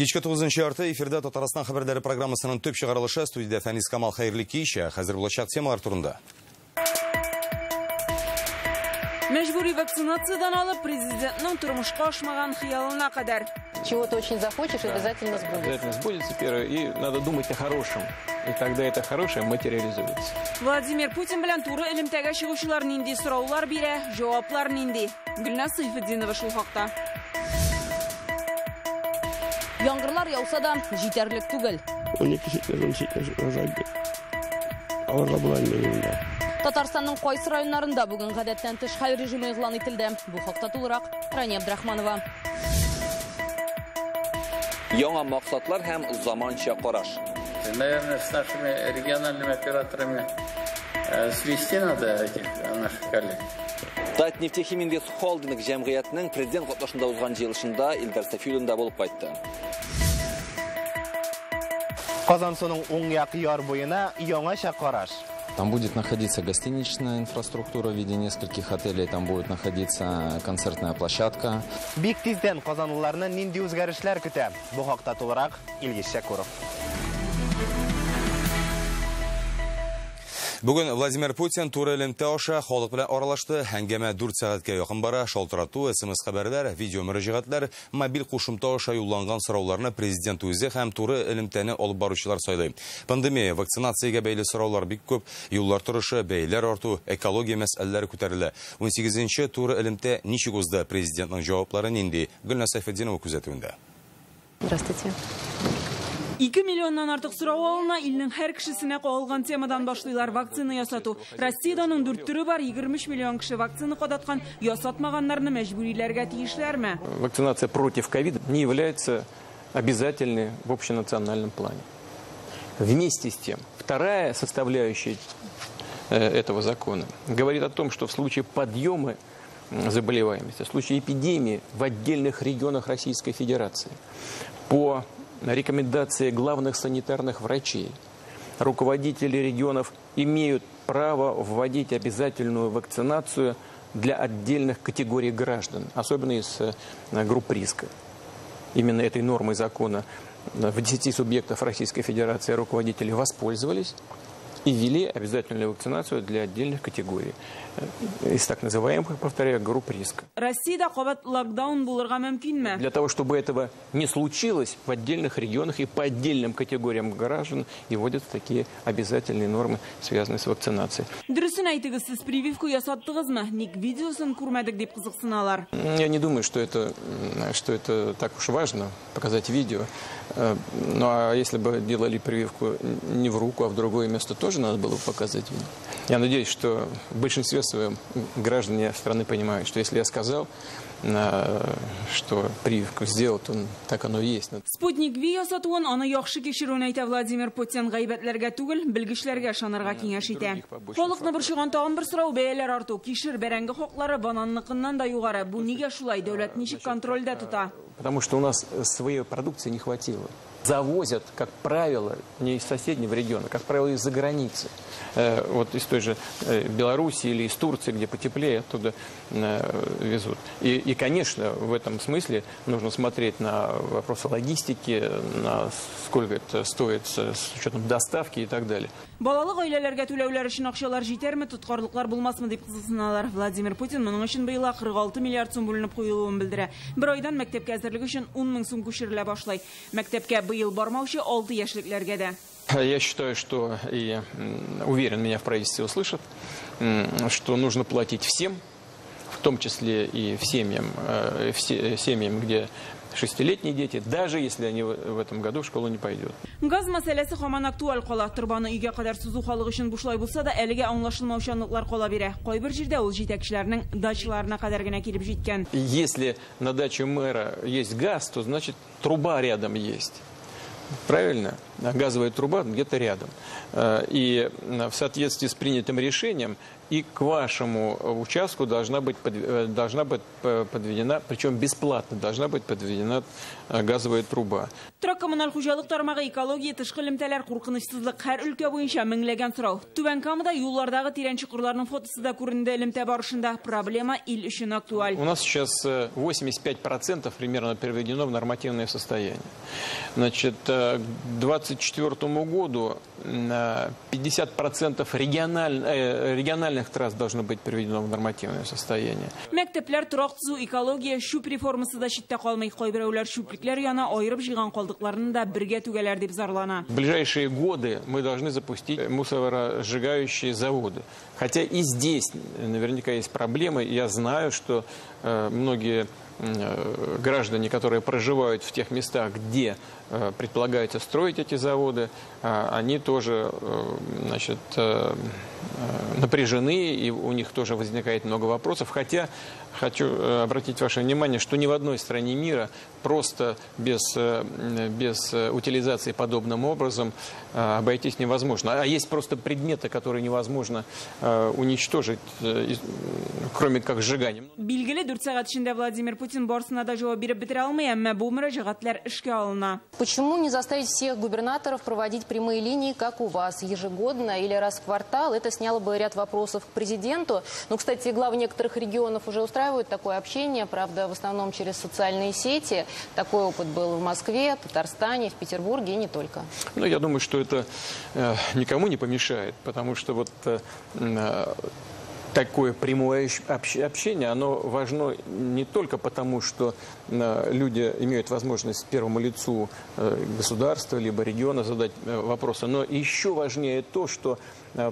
Кичке 9-нчы ярты эфирда Татарстан хәбәрләре программасының төп чыгарылышы студияда Фәнис Камал хәерле кичә. Хәзер булачак темалар турында. Мәҗбүри вакцинациядан алып президентның тормышка ашмаган хыялына кадәр. Чего ты очень захочешь, обязательно сбудется. Обязательно сбудется первое, и надо думать о хорошем. И тогда это хорошее материализуется. Владимир Путин белән туры элемтәгә чыгучылар нинди сораулар бирә, җаваплар нинди? Гөлназ Сайфетдинова шул хакта. Яңгырлар яуса да җитәрлек түгел. 12 Аларга булай менә. Татарстанның кайсы районнарында бүген гадәттән тыш хәл режимы игълан ителде. Бу хакта тулырак Рания Абдрахманова. Яңа максатлар һәм заманча караш. Наверное, с нашими региональными операторами свести надо этих наших коллег. Татнефтехиминвест холдинг җәмгыятенең президент катнашында узган җыелышында Илдар Сафиуллинда булып кайтты. Казансуның уң як яр буена яңаша караш. Там будет находиться гостиничная инфраструктура в виде нескольких отелей, там будет находиться концертная площадка. Бик тиздән казанлыларны нинди үзгәрешләр көтә? Бу хакта тулырак Илгиз Шәкуров. Бүген Владимир Путин туры элемтә аша халык белән аралашты. Әңгәмә 4 сәгатькә якын бара. Шалтырату, СМС хәбәрләр, видео мөрәҗәгатьләр, мобиль кушымта аша юлланган сорауларны президент үзе һәм туры элемтәне алып баручылар сайлый. Пандемия, вакцинациягә бәйле сораулар бик күп, юллар торышы, бәйләр арту, экология мәсьәләләре күтәрелә. 18-нче туры элемтә ничек узды? Президентның җаваплары нинди? Гөлназ Сайфетдинова күзәтүендә. Здравствуйте. 2 миллионнан артык сорау алына, илнең һәр кешесенә кагылган темадан башлыйлар вакцина ясату. Россиядә аның 4 төре бар, 20 миллион кеше вакцина кадаткан, ясатмаганнарны мәҗбүриләргә тиешләрме? Вакцинация против ковида не является обязательной в общенациональном плане. Вместе с тем, вторая составляющая этого закона говорит о том, что в случае подъема заболеваемости, в случае эпидемии в отдельных регионах Российской Федерации по рекомендации главных санитарных врачей, руководители регионов имеют право вводить обязательную вакцинацию для отдельных категорий граждан, особенно из групп риска. Именно этой нормой закона в 10 субъектов Российской Федерации руководители воспользовались и ввели обязательную вакцинацию для отдельных категорий. Из так называемых, повторяю, групп риска. Россиядә кабат локдаун булырга мөмкинме? Для того, чтобы этого не случилось, в отдельных регионах и по отдельным категориям граждан и вводятся такие обязательные нормы, связанные с вакцинацией. Дөресен әйтегез, сез прививку ясаттыгызмы? Ник видеосын күрмәдек дип кызыксыналар. Я не думаю, что это так уж важно, показать видео. Ну а если бы делали прививку не в руку, а в другое место, тоже надо было бы показать видео. Я надеюсь, что в большинстве своем граждане страны понимают, что если я сказал, что прививку сделал, то так оно и есть. Спутник Ви ясатуын аны яхшы кичерүен әйтә Владимир Путин, гайбәтләргә түгел, белгечләргә ышанырга киңәш итә. Халыкны борчыган тагын бер сорау бәяләр арту. Кишер, бәрәңге хаклары бананныкыннан да югары. Бу нигә шулай? Дәүләт ничек контрольдә тута? Потому что у нас своей продукции не хватило. Завозят, как правило, не из соседнего региона, как правило, из-за границы. Вот из той же Беларуси или из Турции, где потеплее, оттуда везут. И, конечно, в этом смысле нужно смотреть на вопросы логистики, на сколько это стоит с учетом доставки и так далее. Балалы гаиләләргә түләүләр өчен акчалар җитәрме, тоткарлыклар булмасмы дип кызыксыналар. Владимир Путин моның өчен быел 46 миллиард сум бүленеп куелуын белдерә. Бер айдан мәктәпкә әзерлек өчен 10 мең сум күчерелә башлай. Мәктәпкә быел бармаучы 6 яшьлекләргә дә. Я считаю, что, и уверен, меня в правительстве услышат, что нужно платить всем, в том числе и семьям, где 6-летние дети, даже если они в этом году в школу не пойдут. Газ мәсьәләсе һаман актуаль кала. Торбаны өйгә кадәр сузу халык өчен бушлай булса да, әлегә аңлашылмаучанлыклар кала бирә. Кайбер җирдә ул җитәкчеләрнең дачаларына кадәр генә килеп җиткән. Если на даче мэра есть газ, то значит труба рядом есть. Правильно? Газовая труба где-то рядом. И в соответствии с принятым решением и к вашему участку должна быть подведена, причем бесплатно, должна быть подведена газовая труба. Торак коммуналь хуҗалык тармагы экология тышкы элемтәләр куркынычсызлык һәр өлкә буенча меңләгән сорау. Түбән Камада юллардагы тирән чокырларның фотосы да күренде. Элемтә барышында проблема ил өчен актуаль. У нас сейчас 85% примерно переведено в нормативное состояние. Значит, к 2024 году 50% региональных трасс должно быть переведено в нормативное состояние. Мәктәпләр торак төзү, экология, шүп реформасы да читтә калмый. Кайберәүләр шүплекләр яна аерып җыйган калдыкларны да бергә түгәләр дип зарлана. В ближайшие годы мы должны запустить мусоросжигающие заводы. Хотя и здесь наверняка есть проблемы. Я знаю, что многие граждане, которые проживают в тех местах, где предполагается строить эти заводы, они тоже, значит, напряжены, и у них тоже возникает много вопросов. Хотя хочу обратить ваше внимание, что ни в одной стране мира просто без утилизации подобным образом обойтись невозможно. А есть просто предметы, которые невозможно уничтожить, кроме как сжиганием. Билгеле 4 сәгать içinde Владимир Путин барысына да җавап биреп бетерә алмый, әмма бу мөрәҗәгатьләр эшкә алына. Почему не заставить всех губернаторов проводить прямые линии, как у вас, ежегодно или раз в квартал? Это сняло бы ряд вопросов к президенту. Ну, кстати, главы некоторых регионов уже устраивают такое общение, правда, в основном через социальные сети. Такой опыт был в Москве, Татарстане, в Петербурге и не только. Ну, я думаю, что это никому не помешает, потому что вот такое прямое общение, оно важно не только потому, что люди имеют возможность первому лицу государства либо региона задать вопросы, но еще важнее то, что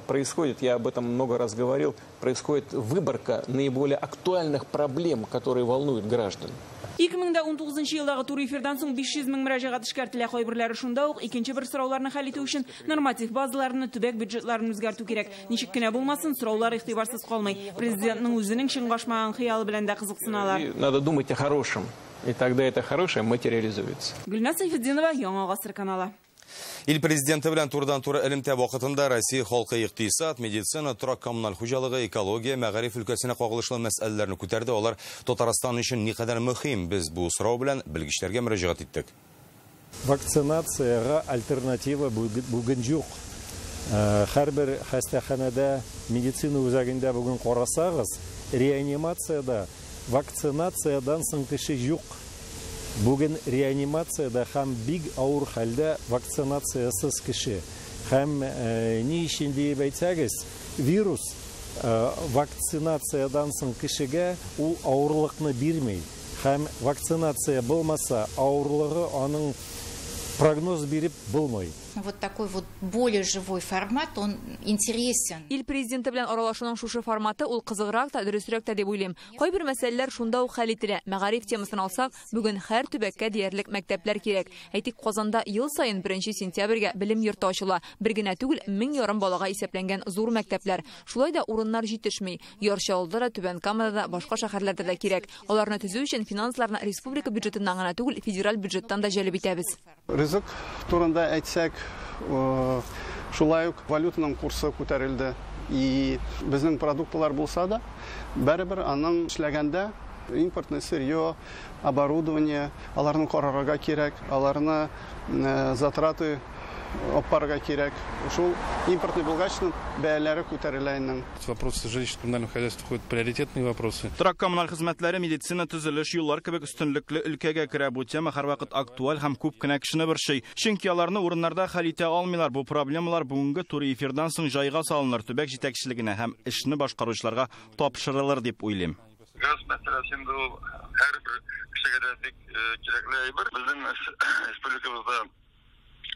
происходит, я об этом много раз говорил, происходит выборка наиболее актуальных проблем, которые волнуют граждан. 2019 елдагы тур эфирдан соң 500 мең мөрәҗәгать эшкәртелә. Кайберләре шунда ук икенче бер сорауларны хәл итү өчен норматив базаларны, төбәк бюджетларын үзгәртү кирәк. Ничек кенә булмасын, сораулар игътибарсыз калмый. Президентның үзенең чыңгашмаган хыялы белән дә кызыксыналар. Надо думать о хорошем, и тогда это хорошее материализуется. Гөлназ Сайфетдинова, Яңа гасыр каналы. Ил президенты белән турдан-туры элемтә вакытында Россия халкы икътисад, медицина, торак коммуналь хуҗалыгы, экология, мәгариф өлкәсенә кагылышлы мәсьәләләрне күтәрде. Алар Татарстан өчен никадәр мөһим. Без бу сорау белән белгечләргә мөрәҗәгать иттек. Вакцинацияга альтернатива бүген юк. Һәрбер хастаханәдә медицина үзәгендә бүген карасагыз, реанимациядә вакцинациядан соң кеше юк. Бүген реанимацияда һәм бик авыр хәлдә вакцинациясыз кеше. Һәм ни өчен дип әйтсәгез, вирус вакцинациядан соң кешегә ул авырлыкны бирмей. Һәм вакцинация булмаса, авырлыгы аның прогноз биреп булмый. Вот такой вот более живой формат, он интересен. Ил президенты белән аралашуның шушы форматы ул кызыграк та, дөресрәк тә дип уйлыйм. Кайбер мәсьәләләр шунда ук хәл ителә. Мәгариф темасын алсак, бүген һәр төбәккә диярлек мәктәпләр кирәк. Әйтик, Казанда ел сайын 1 сентябрьгә белем йорты ачыла. Бер генә түгел, 1000 ярым балага исәпләнгән зур мәктәпләр. Шулай да урыннар җитешми. Ярчалда да, Түбән Камада да, башка шәһәрләрдә дә кирәк. Аларны төзү өчен финансларны республика бюджетыннан гына түгел, федераль бюджеттан да җәлеп итәбез. Ризык турында әйтсәк, шулай ук валютаның курсы күтәрелде. И безнең продуктлар булса да, бәрабер аның эшләгәндә импортный сырье, оборудование, аларны карарга кирәк, аларны затраты опарга кирәк. Шул импортный булгачның бәяләре күтәрелә инде. Вопросы жилищно-коммунального хозяйства входят приоритетные вопросы. Торак коммуналь хезмәтләре, медицина, төзелеш, юллар кебек өстенлекле өлкәгә керә. Бу тема һәрвакыт актуаль һәм күп кенә кешене борчый. Чөнки аларны урыннарда хәл итә алмыйлар. Бу проблемалар бүгенге тур эфирдан соң җайга салыныр, төбәк җитәкчелегенә һәм эшне башкаручыларга тапшырылыр дип уйлыйм. Газ мәсьәләсендә ул һәрбер кешегә дә бик кирәкле әйбер. Безнең республикабызда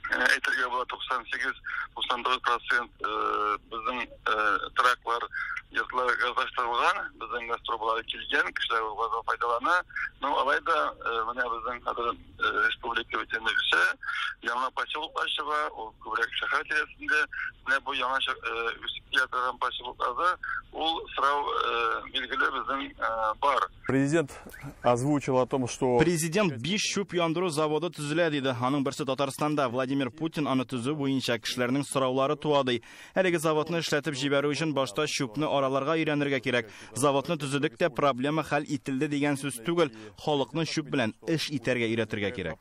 әйтергә була 98-99% безнең траклар йортлар газлаштырылган, безнең газ трубалары килгән, кешеләр газдан файдалана. Ну, алай да менә безнең хәзер республика битенлегесе яңа поселоклар чыга, ул күбрәк шәһәр тирәсендә, менә бу яңа үсеп килә торган поселокларда ул сорау билгеле безнең бар. Президент озвучил о том, что Президент 5 шүп яндыру заводы төзелә диде. Аның берсе Татарстанда. Владимир Путин аны төзү буенча кешеләрнең сораулары туады. Әлеге заводны эшләтеп җибәрү өчен башта шүпне араларга өйрәнергә кирәк. Заводны төзедек тә проблема хәл ителде дигән сүз түгел. Халыкны шүп белән эш итәргә өйрәтергә кирәк.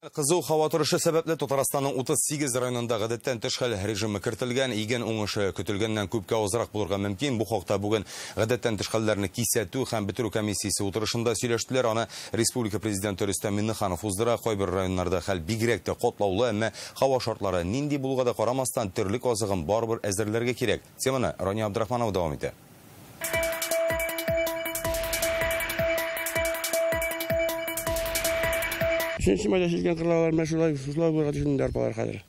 Кызу һава торышы сәбәпле Татарстанның 38 районында гадәттән тыш хәл режимы кертелгән, иген уңышы көтелгәннән күпкә азрак булырга мөмкин. Бу хакта бүген гадәттән тыш хәлләрне кисәтү һәм бетерү комиссиясе утырышында сөйләштеләр. Аны республика президенты Рөстәм Миңнеханов уздыра. Кайбер районнарда хәл бигрәк тә катлаулы, әмма һава шартлары нинди булуга да карамастан терлек азыгын барыбер әзерләргә кирәк. Теманы Рания Абдрахманова дәвам итә.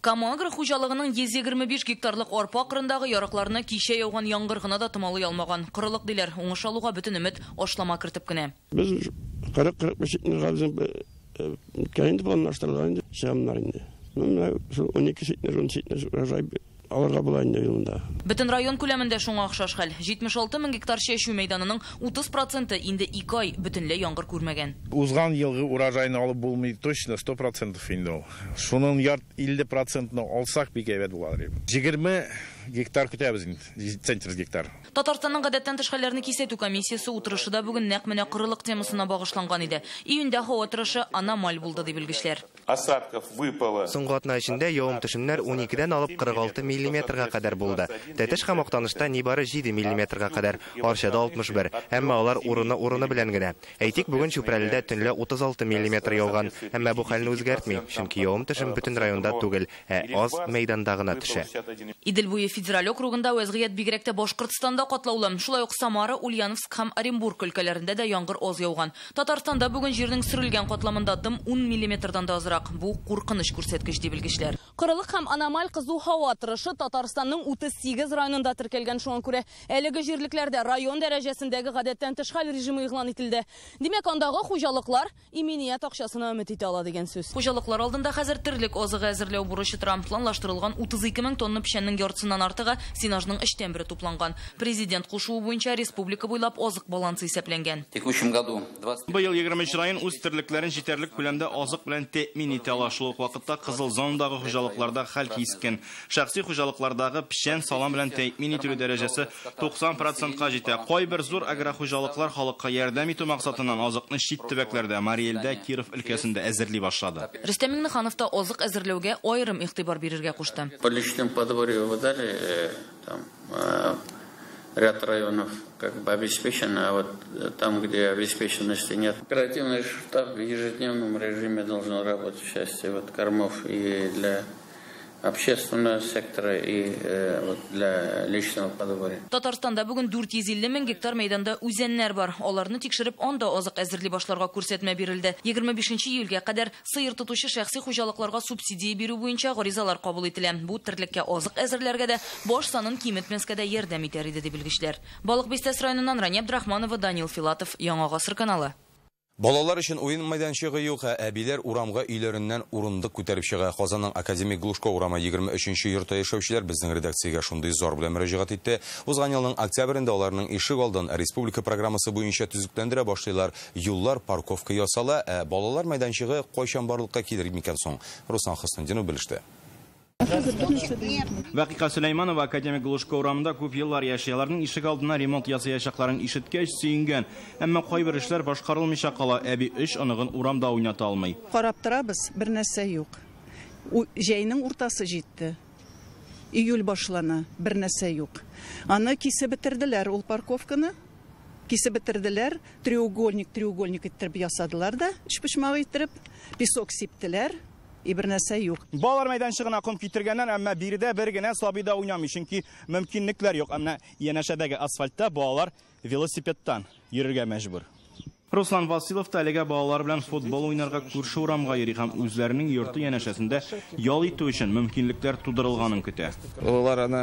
Камагр хуҗалыгының 125 гектарлык арпа кырындагы ярыкларына кичә яуган яңгыр гына да томалы ялмаган. Кырылык диләр, уңыш алуга бөтен өмет ашлама кертеп кенә. Без 40-45 кәйнде планлаштырылган чамнар инде. Менә 12 сетнер урожай алырга була инде елында. Бөтен район күләмендә шуңа охшаш хәл. 76 мең гектар чәчү мәйданының 30% инде 2 ай бөтенләй яңгыр күрмәгән. Узган елгы урожайны алып булмый точно 100% инде. Шуның 50% алсак бик әйбәт булыр. 20 гектар көтәбез инде, центр гектар. Татарстанның гадәттән тыш хәлләрне кисәтү комиссиясе утырышында бүген нәкъ менә кырылык темасына багышланган иде. Июньдә һава торышы аномаль булды дип белгечләр. Осадков выпало. Соңгы атна эчендә явым-төшемнәр 12дән алып 46 миллиметрга кадәр булды. Тәтеш һәм Актанышта нибары 7 миллиметрга кадәр, Арчада 61, әмма алар урыны белән генә. Әйтик, бүген Чүпрәледә төнлә 36 миллиметр яуган, әмма бу хәлне үзгәртми, чөнки явым-төшем бөтен районда түгел, аз мәйданда гына төшә. Идел буе федераль округында вазгыять бигрәк тә Башкортстанда катлаулы. Шулай ук Самара, Ульяновск һәм Оренбург өлкәләрендә дә яңгыр аз яуган. Татарстанда бүген җирнең сөрелгән катламында дым 10 миллиметрдан да азрак. Бу куркыныч күрсәткеч дип белгечләр. Кырылык һәм аномаль кызу һава торышы Татарстанның 38 районында теркәлгән, шуңа күрә әлеге җирлекләрдә район дәрәҗәсендәге гадәттән тыш хәл режимы игълан ителде. Димәк, андагы хуҗалыклар именият акчасына өмет итә ала дигән сүз. Хуҗалыклар алдында хәзер терлек азыгы әзерләү бурычы тора. Планлаштырылган 32 мең тонна печәннең яртысыннан артыгы синажның эштән бире тупланган. Президент кушуы буенча республика буйлап азык балансы исәпләнгән. Быел 23 район үз терлекләрен җитәрлек күләмдә азык белән тәэмин итә ала. Шул ук вакытта Кызыл зонадагы хуҗалыкларда хәл кискен. Шәхси хуҗалыклардагы печән салам белән тәэмин итү дәрәҗәсе 90%-ка җитә. Кайбер зур агрохуҗалыклар халыкка ярдәм итү максатыннан азыкны чит төбәкләрдә, Мариэлдә, Киров өлкәсендә әзерли башлады. Рөстәм Миңнеханов та азык әзерләүгә аерым игътибар бирергә кушты. По личным подворью выдали ряд районов как бы обеспечен, а вот там, где обеспеченности нет. Оперативный штаб в ежедневном режиме должен работать в части кормов и для общественного сектора и для личного подворья. Татарстанда бүген 450 мең гектар мәйданда үзәннәр бар. Аларны тикшереп, анда азык әзерли башларга күрсәтмә бирелде. 25 июльгә кадәр сыер тотучы шәхси хуҗалыкларга субсидия бирү буенча гаризалар кабул ителә. Бу терлеккә азык әзерләргә дә баш санын киметмәскә дә ярдәм итәр иде дип белгечләр. Балык Бистәс районыннан Рания Абдрахманова, Данил Филатов, Яңа Гасыр каналы. Балалар өчен уен майданчыгы юк, әбиләр урамга өйләреннән урындык күтәреп чыга. Казанның Академик Глушко урамы 23-нче йортта яшәүчеләр безнең редакциягә шундый зор белән мөрәҗәгать итте. Узган елның октябрендә аларның ишек алдын республика программасы буенча төзекләндерә башлыйлар. Юллар, парковка ясала, балалар майданчыгы кайчан барлыкка килер микән соң? Руслан Хыснетдинов белеште. Вакыйка Сөләйманова Академик Глушко урамында күп еллар яшәяларның ишек алдына ремонт ясаячакларын ишеткәч сөенгән. Әмма кайбер эшләр башкарылмыйча кала, әби эш оныгын урамда уйната алмый. Карап торабыз, бер нәрсә юк. Җәйнең уртасы җитте. Июль башлана, бер нәрсә юк. Аны кисеп бетерделәр, ул парковканы. Кисеп бетерделәр, треугольник иттереп ясадылар да, эшпошмагы иттереп, песок сиптеләр. Бер нәрсә юк. Балалар мәйданчыгына ком китергәннән, әмма биредә бер генә сабыйда уйнамый, чөнки мөмкинлекләр юк. Әмма янәшәдәге асфальтта балалар велосипедтан йөрергә мәҗбүр. Руслан Василов та әлегә балалар белән футбол уйнарга күрше урамга йөри һәм үзләренең йорты янәшәсендә ял итү өчен мөмкинлекләр тудырылганын көтә. Балалар аны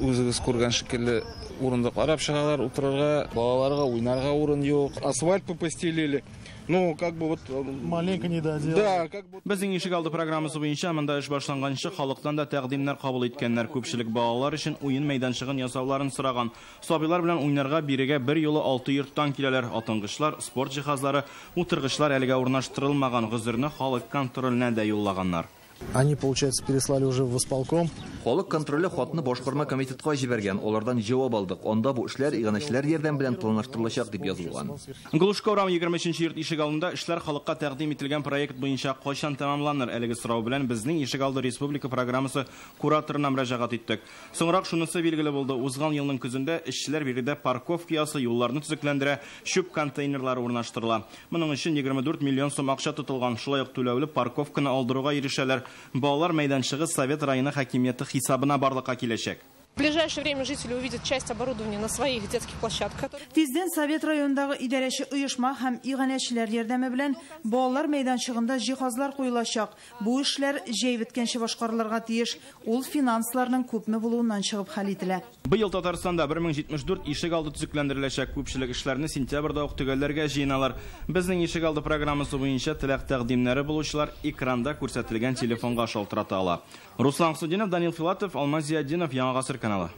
үзегез күргән шикелле урындыклар чыгалар, утырырга, балаларга уйнарга урын юк. Асфальт постелили. Ну, как бы вот... Маленько не доделал. Да, как бы... Безнең ишек алды программасы буенча монда эш башланганчы халыктан да тәкъдимнәр кабул иткәннәр. Күпчелек балалар өчен уен мәйданчыгын ясауларын сораган. Сабыйлар белән уйнарга бирегә бер юлы 6 йорттан киләләр. Атынгычлар, спорт җиһазлары, утыргычлар әлегә урнаштырылмаган, гызырны халык контроленә дә юллаганнар. Они, получается, переслали уже в исполком. Халык контроле хатны башкарма комитетка җибәргән. Олардан җавап алдык. Анда бу эшләр иганәчләр ярдәм белән планлаштырылачак дип язылган. Глушко урам 23-нче йорт ишек алдында эшләр халыкка тәкъдим ителгән проект буенча кайчан тәмамланыр? Әлеге сорау белән безнең ишек алды республика программасы кураторына мөрәҗәгать иттек. Соңрак шунысы билгеле булды. Узган елның көзендә эшчеләр биредә парковка ясы, юлларны төзекләндерә, шүп контейнерлары урнаштырыла. Моның өчен 24 миллион сум акча тотылган. Шулай ук түләүле парковканы алдыруга ирешәләр. Балалар мәйданчыгы Совет районы хакимияты хисабына барлыкка киләчәк. В ближайшее время жители увидят часть оборудования на своих детских площадках. Тиздән Совет районындагы идарәче оешма һәм иганәчеләр ярдәме белән балалар мәйданчыгында җиһазлар куелачак. Бу эшләр җәй беткәнче башкарылырга тиеш. Ул финансларның күпме булуыннан чыгып хәл ителә. Быел Татарстанда 1074 ишек алды төзекләндереләчәк. Күпчелек эшләрне сентябрьдә ук төгәлләргә җыеналар. Безнең ишек алды программасы буенча теләк тәкъдимнәре булучылар экранда күрсәтелгән телефонга шалтырата ала. Руслан Судинов, Данил Филатов, Алмаз Зияддинов, Яңа гасыр каналы.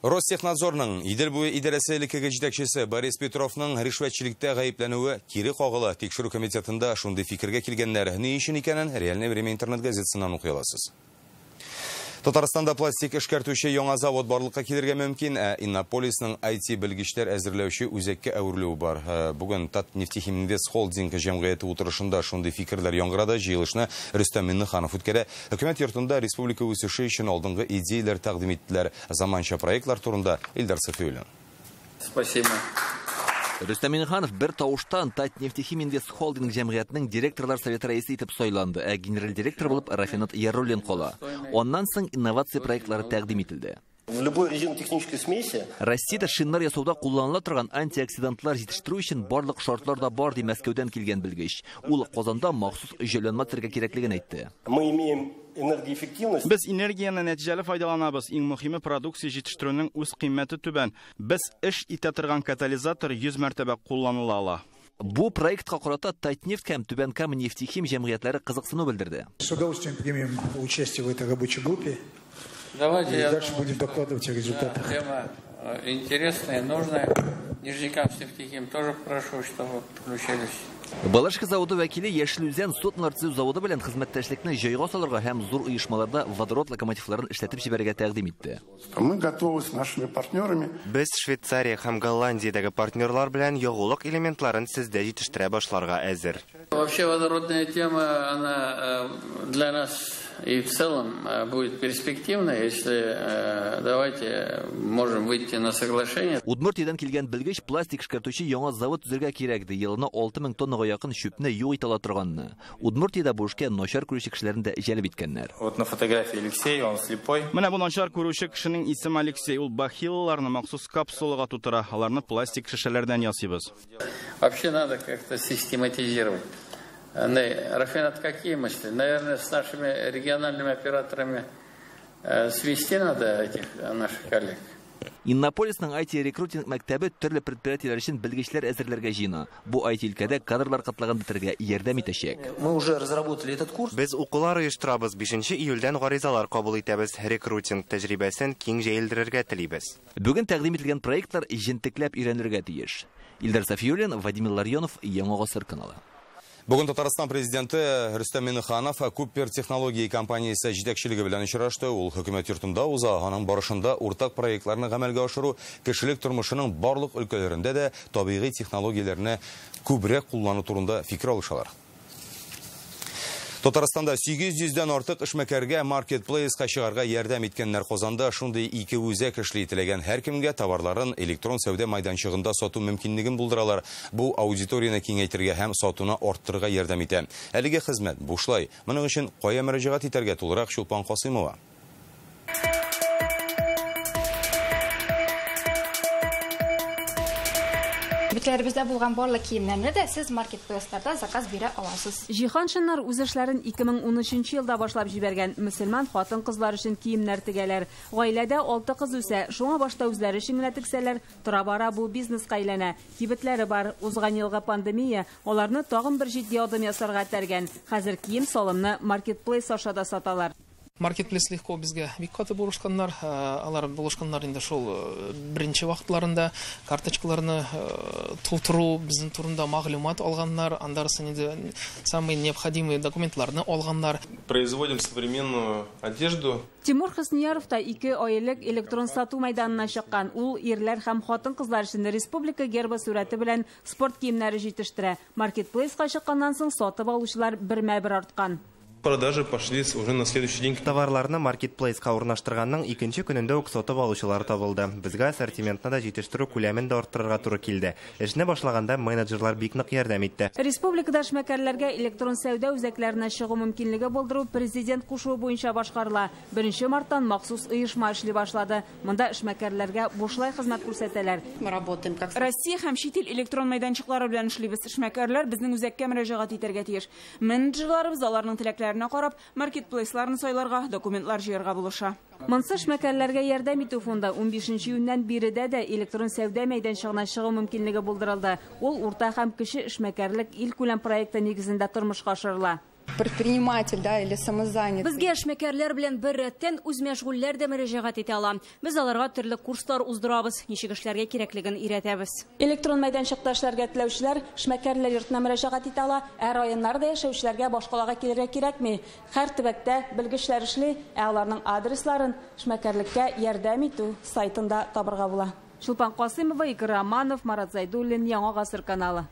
Ростехнадзорның Идел буе идарәсе элеккеге җитәкчесе Борис Петровның ришвәтчелектә гаепләнүе кире кагыла. Тикшерү комитетында шундый фикергә килгәннәр ни өчен икәнен Реальное время интернет газетасыннан укый аласыз. Татарстанда пластик эшкәртүче яңа завод барлыкка килергә мөмкин, Иннополисның IT белгечләр әзерләүче үзәккә әверелү бар. Бүген Татнефтехиминвест холдинг җәмгыяте утырышында шундый фикерләр яңгырады. Җыелышны Рөстәм Миннеханов үткәрә. Хөкүмәт йортында республика үсеше өчен алдынгы идеяләр тәкъдим иттеләр. Заманча проектлар турында Илдар Сафиуллин. Спасибо. Рөстәм Миннеханов бер тавыштан Татнефтехиминвест холдинг җәмгыятенең директорлар советы рәисе итеп сайланды, генераль директор булып Рафинат Яруллин кала. Оннан соң инновация проектлары тәкъдим ителде. В любой резинотехнической смеси Россиядә шиннар ясауда кулланыла торган антиоксидантлар җитештерү өчен барлык шартлар да бар ди Мәскәүдән килгән белгеч. Ул Казанда махсус җайланма төзергә кирәклеген әйтте. Мы имеем энергоэффективность. Без энергияны нәтиҗәле файдаланабыз. Иң мөһиме продукция җитештерүнең үз кыйммәте түбән. Без эш итә торган катализатор 100 мәртәбә кулланыла ала. Бу проектка карата Татнефть һәм Түбәнкам нефтехим җәмгыятьләре кызыксыну белдерде. С удовольствием примем участие в этой рабочей группе. Давайте дальше будем докладывать о результатах. Тема интересная, нужная. Нижнекамск нефтехим тоже прошу, чтобы включились. Балашка заводы вәкиле Яшел Үзән сот нарцию заводы белән хезмәттәшлекне җайга салырга һәм зур оешмаларда водород локомотивларын эшләтеп җибәрергә тәкъдим итте. Мы готовы с нашими партнерами. Без Швейцария һәм Голландиядәге партнерлар белән ягулык элементларын сездә җитештерә башларга әзер. Вообще водородная тема, она для нас и в целом будет перспективной, если давайте можем выйти на соглашение. Удмуртиядан килгән белгеч пластик эшкәртүче яңа завод төзергә кирәк ди. Елына 6000 тоннага якын шөпне юк итә торганны. Удмуртиядә бу эшкә начар күрүче кешеләрне дә җәлеп иткәннәр. Вот на фотографии Алексей, он слепой. Менә бу начар күрүче кешенең исеме Алексей. Ул бахилларны махсус капсулага тутыра. Аларны пластик шешәләрдән ясыйбыз. Вообще надо как-то систематизировать. Рафинат, какие мысли? Наверное, с нашими региональными операторами свести надо этих наших коллег. Иннополисның IT-рекрутинг мәктәбе төрле предприятиеләр өчен белгечләр әзерләргә җыена. Бу IT-өлкәдә кадрлар катлаган бетергә ярдәм итәчәк. Мы уже разработали этот курс. Без укулар оештырабыз. 5 июльдән гаризалар кабул итәбез. Рекрутинг тәҗрибәсен киң җәелдерергә телибез. Бүген тәкъдим ителгән проектлар җентекләп өйрәнергә тиеш. Илдар Сафиуллин, Вадим Илларионов, Яңа гасыр каналы. Бүген Татарстан президенты Рөстәм Миннеханов Купер технология компаниясе җитәкчелеге белән очрашты. Ул хөкүмәт йортында уза, аның барышында уртак проектларны гамәлгә ашыру, кешелек тормышының барлык өлкәләрендә дә табигый технологияләрне күбрәк куллану турында фикер алышалар. Татарстанда 800-дән артык эшмәкәргә маркетплейска чыгарга ярдәм иткәннәр Казанда шундый 2 үзәк эшли теләгән һәркемгә товарларын электрон сәүдә майданчыгында сату мөмкинлеген булдыралар. Бу аудиторияны киңәйтергә һәм сатуны арттырырга ярдәм итә. Әлеге хезмәт бушлай. Моның өчен кая мөрәҗәгать итәргә тулырак Чулпан Касыймова. Битләребездә булган барлык киемнәрне дә сез маркетплейсларда заказ бирә аласыз. Җиһан Шыннар үз эшләрен 2013 елда башлап җибәргән. Мөселман хатын-кызлар өчен киемнәр тегәләр. Гаиләдә 6 кыз үсә, шуңа башта үзләре өчен генә тексәләр, тора-бара бу бизнеска әйләнә. Кибетләре бар. Узган елга пандемия аларны тагын бер җитди адым ясарга тәргән. Хәзер кием салымны маркетплейс аша да саталар. Маркетплейс легко безгә бик каты булышканнар, алар булышканнар инде шул беренче вакытларында карточкаларны тутыру, безнең турында мәгълүмат алганнар, андарсын инде самые необходимые документларны алганнар. Производим современную одежду. Тимур Хыснияров та 2 айлык электрон сату мәйданына чыккан. Ул ирләр һәм хатын-кызлар өчен республика гербы сурәте белән спорт киемнәре җитештерә. Маркетплейска чыкканнан соң сатып алучылар бермә-бер арткан. Продажи пошли уже на следующий день. Товарларны маркетплейска урнаштырганның икенче көнендә үк сатып алучылар табылды. Безгә ассортиментны да җитештерү күләмен дә арттырырга туры килде. Эшне башлаганда менеджерлар бик нык ярдәм итте. Республикада эшмәкәрләргә электрон сәүдә үзәкләренә чыгу мөмкинлеге булдыру президент кушуы буенча башкарыла. 1 марттан махсус оешма эшли башлады. Монда эшмәкәрләргә бушлай хезмәт күрсәтәләр. Россия һәм чит ил электрон мәйданчыклары белән эшлибез. Эшмәкәрләр безнең үзәккә мөрәҗәгать итәргә тиеш. Менеджерларыбыз аларның теләкләрен карап, маркетплейсларны сайларга, документлар җыярга булыша. Монсы эшмәкәрләргә ярдәм итү фонды 15 июньнән биредә дә электрон сәүдә мәйданчыгына чыгу мөмкинлеге булдырылды. Ул урта һәм кече эшмәкәрлек ил күләм проекты нигезендә тормышка ашырыла. Предприниматель, да, или самозанятый. Безгә эшмәкәрләр белән бер рәттән үз мәшгульләр дә мөрәҗәгать итә ала. Без аларга төрле курслар уздырабыз, ничек эшләргә кирәклеген өйрәтәбез. Электрон мәйданчыкта эшләргә теләүчеләр эшмәкәрләр йортына мөрәҗәгать итә ала. Районнарда яшәүчеләргә башкалага килергә кирәкми. Һәр төбәктә белгечләр эшли, аларның адресларын эшмәкәрлеккә ярдәм итү сайтында табырга була. Шулпан Касыймова, Игорь Романов, Марат Зайдуллин, Яңа гасыр каналы.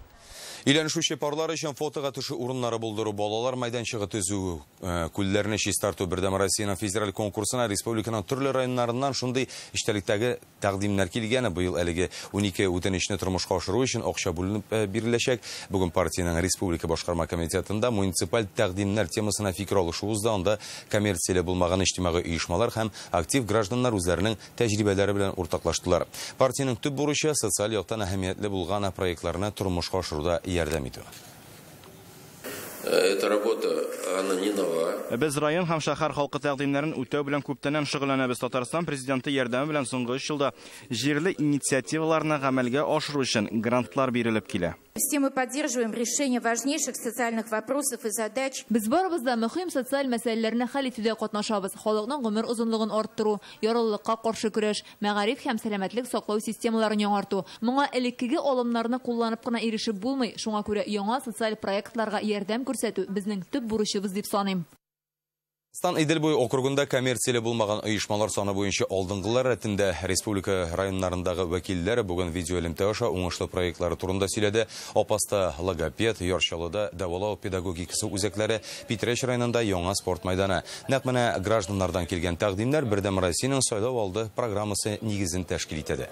Өйләнешүче парлар өчен фотога төшү урыннары булдыру, балалар майданчыгы төзү, күлләрне чистарту бердәм Россиянең федераль конкурсына республиканың төрле районнарыннан шундый эчтәлектәге тәкъдимнәр килгән. Быел әлеге 12 үтенечне тормышка ашыру өчен акча бүленеп биреләчәк. Бүген партиянең республика башкарма комитетында муниципаль тәкъдимнәр темасына фикер алышуыбызда, анда коммерцияле булмаган иҗтимагый оешмалар һәм актив гражданнар үзләренең тәҗрибәләре белән уртаклаштылар. Партиянең төп бурычы социаль яктан әһәмиятле булган проектларны тормышка ашыруда ярдәм итү. Эта работа, она не нова. Без район һәм шәһәр халкы тәкъдимнәрен үтәү белән күптәннән шөгыльләнәбез. Татарстан президенты ярдәме белән соңгы 3 елда җирле инициативаларны гамәлгә ашыру өчен грантлар бирелеп килә. Все мы поддерживаем решение важнейших социальных вопросов и задач. Без барыбыз да мөһим социаль мәсьәләләрне хәл итүдә катнашабыз. Халыкның гомер озынлыгын арттыру, яралылыкка каршы көрәш, мәгариф һәм сәламәтлек саклау системаларын яңарту. Моңа элеккеге алымнарны кулланып кына ирешеп булмый. Шуңа күрә яңа социаль проектларга ярдәм күрсәтү безнең төп бурычыбыз дип саныйм. Стан Иделбой округында коммерцияле булмаган оешмалар саны буенча алдынгылар рәтендә республика районнарындагы вәкилләр бүген видео элемтә аша уңышлы проектлары турында сөйләде. Апаста логопед, Ярчалыда дәвалау педагогикасы үзәкләре, Питрәч районында яңа спорт мәйданы. Нәкъ менә гражданнардан килгән тәкъдимнәр бердәм Россиянең сайлау алды программасы нигезен тәшкил итә.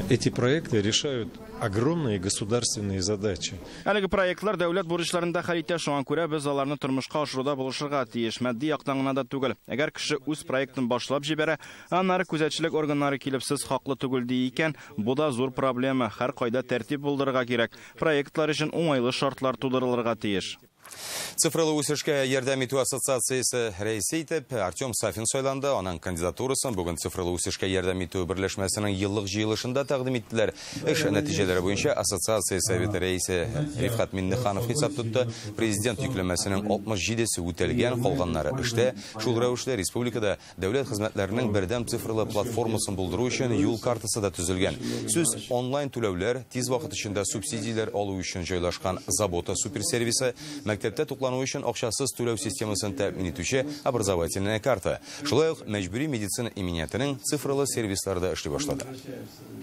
Эти проекты решают огромные государственные задачи. Әлеге проектлар дәүләт бурычларында хәл итә, шуңа күрә без аларны тормышка ашыруда булышырга тиеш. Матди яктан гына да түгел. Әгәр кеше үз проектын башлап җибәрә, аннары күзәтчелек органнары килеп сез хаклы түгел ди икән, бу да зур проблема. Һәр кайда тәртип булдырырга кирәк. Проектлар өчен уңайлы шартлар тудырылырга тиеш. Цифрлы үсешкә ярдәм итү ассоциациясе рәисе итеп Артем Сафин сайланды. Аның кандидатурасын бүген цифрлы үсешкә ярдәм итү берләшмәсенең еллык җыелышында тәкъдим иттеләр. Эш нәтиҗәләре буенча ассоциация советы рәисе Рифкат Миннеханов хисап тотты. Президент йөкләмәсенең 67се үтәлгән, калганнары эштә. Шул рәвештә республикада дәүләт хезмәтләренең бердәм цифрлы платформасын булдыру өчен юл картасы да төзелгән. Сүз онлайн түләүләр, тиз вакыт эчендә субсидияләр алу өчен җайлашкан Забота суперсервисы, мәктәптә туклану өчен акчасыз түләү системасын тәэмин итүче образовательная карта. Шулай ук мәҗбүри медицина иминятының цифрлы сервисларда эшли башлады.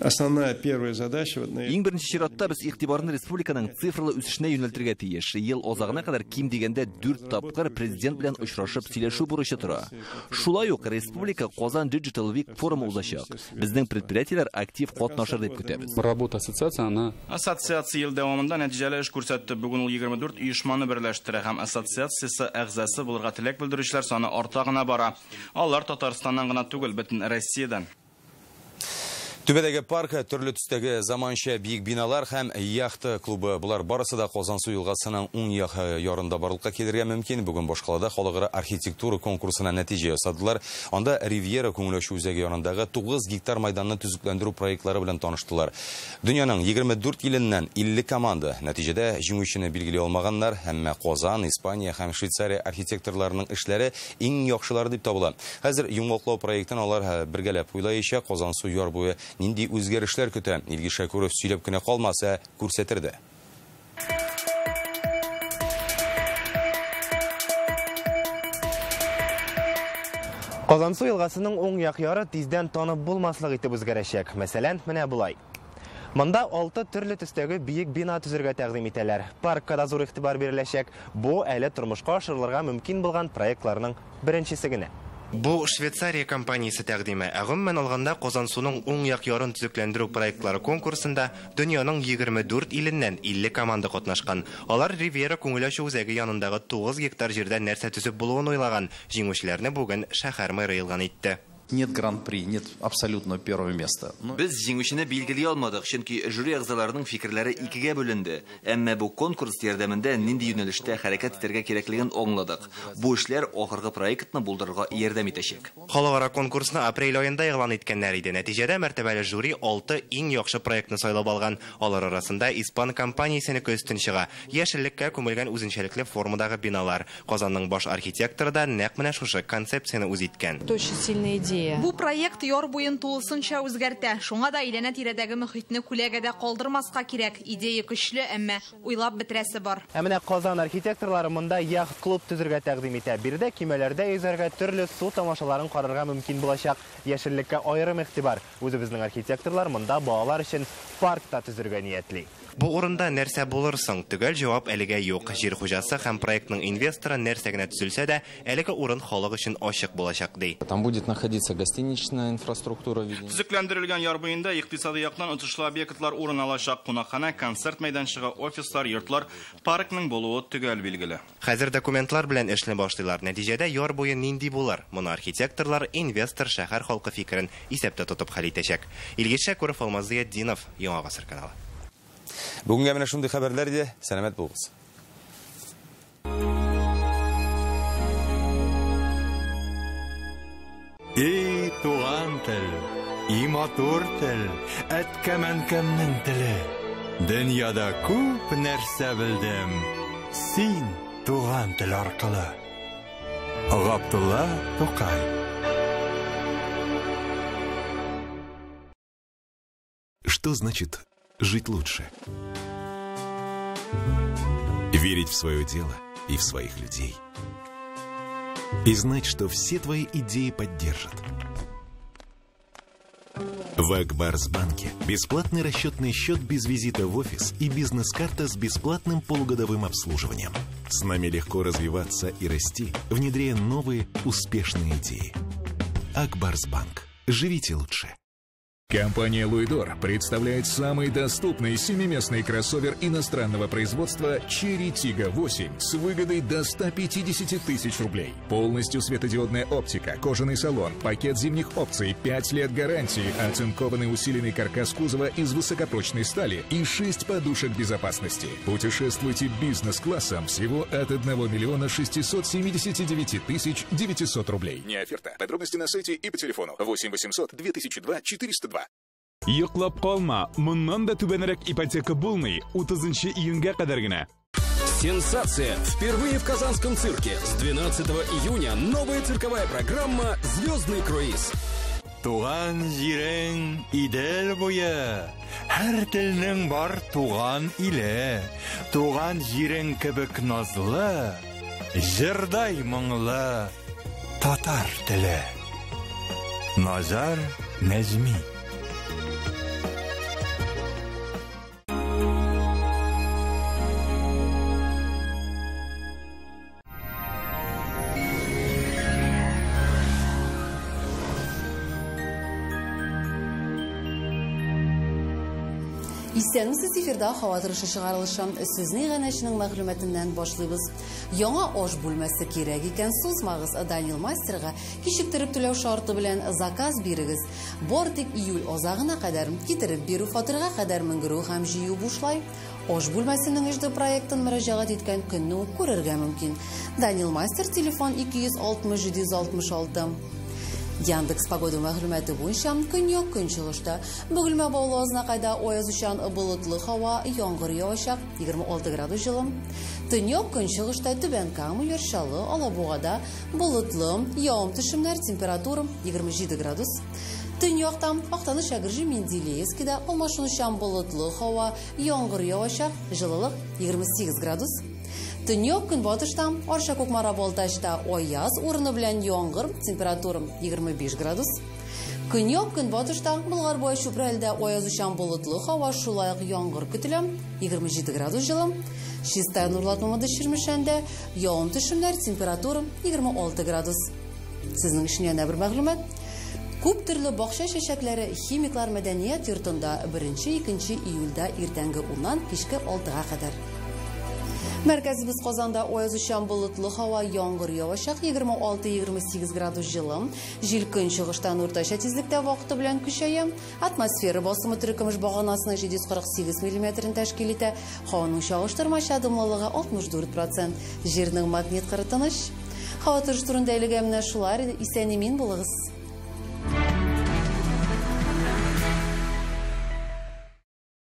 Основная первая задача Иң беренче чиратта без игътибарны республиканың цифрлы үсешенә юнәлтергә тиеш. Ел азагына кадәр ким дигәндә 4 тапкыр президент белән очрашып сөйләшү бурычы тора. Шулай ук республика Казан Digital Week форумы узачак. Безнең предприятиеләр актив катнашыр дип көтәбез. Работа ассоциация, она Ассоциация ел дәвамында нәтиҗәле эш күрсәтте. Бүген ул 24 оешманы берләштерә һәм ассоциациясе әгъзасы булырга теләк белдерүчеләр саны арта гына бара. Алар Татарстаннан гына түгел, бөтен Россиядән. Түбедегі парк, түрлі түстегі заманша бейік биналар һәм яхты клубы. Бұлар барысы да Қозансу елғасының оң яқ ярында барлыққа келерге мүмкін. Бүгін Башқалада халықара архитектура конкурсына нәтиже ясадылар. Онда Ривьера көңілөші үзегі ярындағы 9 гектар майданны түзіклендіру проектлары білен таныштылар. Дүнияның 24 елінен 50 команда нәтижеде жеңушіні белгілей алмағандар, әмма Қозан, Испания һәм Швейцария архитекторларының ішлері ең яқшылары деп табыла. Хәзір Юңғоқлау проекттен алар біргелеп ойлайыша Қозансу яр бойы нинди үзгәрешләр көтә. Илгиз Шәкүров сөйләп кенә калмаса күрсәтерде. Қозансу елгасының оң як яры тиздән танып булмаслык итеп үзгәрәчәк. Мәсәлән, менә булай. Монда 6 төрле төстәге биек бина төзергә тәкъдим итәләр. Паркка да зур игътибар биреләчәк. Бу әле тормышка ашырылырга мөмкин булган проектларның беренчесе генә. Бу Швейцария компаниясе тәкъдиме. Гомумән алганда Қозансуның оң як ярын төзекләндерү проектлары конкурсында дөньяның 24 иленнән 50 команда катнашкан. Алар Ривьера күңелөче үзәге янындагы 9 гектар җирдә нәрсә төзеп булуын ойлаган. Җиңүчеләрне бүген шәһәр мэры елган итте. Нет гран-при, нет абсолютно первого места. Без җиңүчене билгели алмадык, чөнки жюри әгъзаларының фикерләре икегә бүленде. Әмма бу конкурс ярдәмендә нинди юнәлештә хәрәкәт итәргә кирәклеген аңладык. Бу эшләр ахыргы проектны булдырырга ярдәм итәчәк. Халыкара конкурсны апрель аенда игълан иткәннәр иде. Нәтиҗәдә мәртәбәле жюри 6 иң яхшы проектны сайлап алган. Алар арасында Испан компаниясенеке көстен чыга. Яшеллеккә күмелгән үзенчәлекле формадагы биналар. Казанның баш архитекторы да нәкъ менә шушы концепцияны үз иткән. Очень сильная идея. Бу проект яр буен тулысынча үзгәртә. Шуңа да әйләнә тирәдәге мөхитне күләгәдә калдырмаска кирәк. Идея көчле, әмма уйлап бетерәсе бар. Ә менә Казан архитекторлары монда яхт клуб төзергә тәкъдим итә. Биредә кимәләрдә йөзәргә төрле су тамашаларын карарга мөмкин булачак. Яшеллеккә аерым игътибар. Үзебезнең архитекторлар монда балалар өчен парк та төзергә ниятли. Бу урында нәрсә булырсың? Төгәл җавап әлегә юк. Җир хуҗасы һәм проектның инвесторы нәрсә генә төзелсә дә, әлеге урын халык өчен ачык булачак ди. Там будет находиться гостиничная инфраструктура. Төзекләндерелгән яр буенда икътисади яктан отышлы объектлар урын алачак. Кунакхана, концерт мәйданчыгы, офислар, йортлар, паркның булуы төгәл билгеле. Хәзер документлар белән эшне башлыйлар. Нәтиҗәдә яр буе нинди булыр? Моны архитекторлар, инвестор, шәһәр халкы фикерен исәптә тотып хәл итәчәк. Илгиз Шәкүров, Алмаз Зиятдинов, Яңа Гасыр каналы. Бүгінгі менә шундый хәбәрләр иде. Сәламәт булыгыз. И туган тел, и матур тел, әткәмән-кәмнең теле. Дөньяда күп нәрсә белдем. Син туган тел аркылы. Габдулла Тукай. Что значит жить лучше? Верить в свое дело и в своих людей. И знать, что все твои идеи поддержат. В Акбарсбанке бесплатный расчетный счет без визита в офис и бизнес-карта с бесплатным полугодовым обслуживанием. С нами легко развиваться и расти, внедряя новые успешные идеи. Акбарсбанк. Живите лучше. Компания Луидор представляет самый доступный семиместный кроссовер иностранного производства Cherry Tiggo 8 с выгодой до 150 тысяч рублей. Полностью светодиодная оптика, кожаный салон, пакет зимних опций, 5 лет гарантии, оцинкованный усиленный каркас кузова из высокопрочной стали и 6 подушек безопасности. Путешествуйте бизнес-классом всего от 1 миллиона 679 тысяч 900 рублей. Не оферта. Подробности на сайте и по телефону 8 800 2002 402. Йоклап калма, моннан да түбәнрәк ипотека булмый, 30 июньгә кадәр генә. Сенсация! Впервые в Казанском цирке. С 12 июня новая цирковая программа «Звездный круиз». Туган җирең Идел буе. Һәр телнең бар туган иле. Туган җирең кебек назлы, җырдай моңлы татар теле. Назар Нәҗми. Исәнмесез эфирда һава торышы чыгарылышы. Сезнең янәшенең мәгълүматыннан башлыйбыз. Яңа аш бүлмәсе кирәк икән, сузмагыз Данил Мастерга кичектереп түләү шарты белән заказ бирегез. Бортик июль азагына кадәр китереп бирү фатирга кадәр менгерү һәм җыю бушлай. Аш бүлмәсенең иҗды проектын мөрәҗәгать иткән көнне күрергә мөмкин. Данил Мастер, телефон 260-766. Яндекс погода мәгълүматы буенча көньяк көнчыгышта Бөгелмә Баулазына кайда аязучан болытлы һава, яңгыр явачак, 26 градус җылы. Төньяк көнчыгышта Түбән Кама, Яршалы, Алабугада болытлы, явым-төшемнәр, температура 27 градус. Төньяктан Актаныш, Әгерҗе, Менделеевскида алмашынучан болытлы һава, яңгыр явачак, җылылык 28 градус. Төньяк көнбатыштан Арча, Кукмара, Балтачта аяз, урыны белән яңгыр, температура 25 градус. Көньяк көнбатышта Болгарбай, Чүпрәлдә аязучан болытлы һава, шулай ук яңгыр көтелә, 27 градус җылы. Чистая Нурлатмамада Чирмешәндә явым-төшемнәр, температура 26 градус. Сезнең өчен яңа бер мәгълүмат. Күп төрле бакча чәчәкләре химиклар мәдәният йортында 1-2 июльдә иртәнге 10-нан кичке 6-га кадәр. Мәркәзебез Казанда аязучан болытлы һава, яңгыр явачак, 26-28 градус җылы. Җил көнчыгыштан уртача тизлектә вакыты белән көчәя. Атмосфера басымы төркемеш баганасының 748 мм тәшкил итә. Һаваның чагыштырмача дымлылыгы 64%. Җирнең магнит кырытыныч. Һава торышы турында әлегә менә шулар. Исән-имин булыгыз.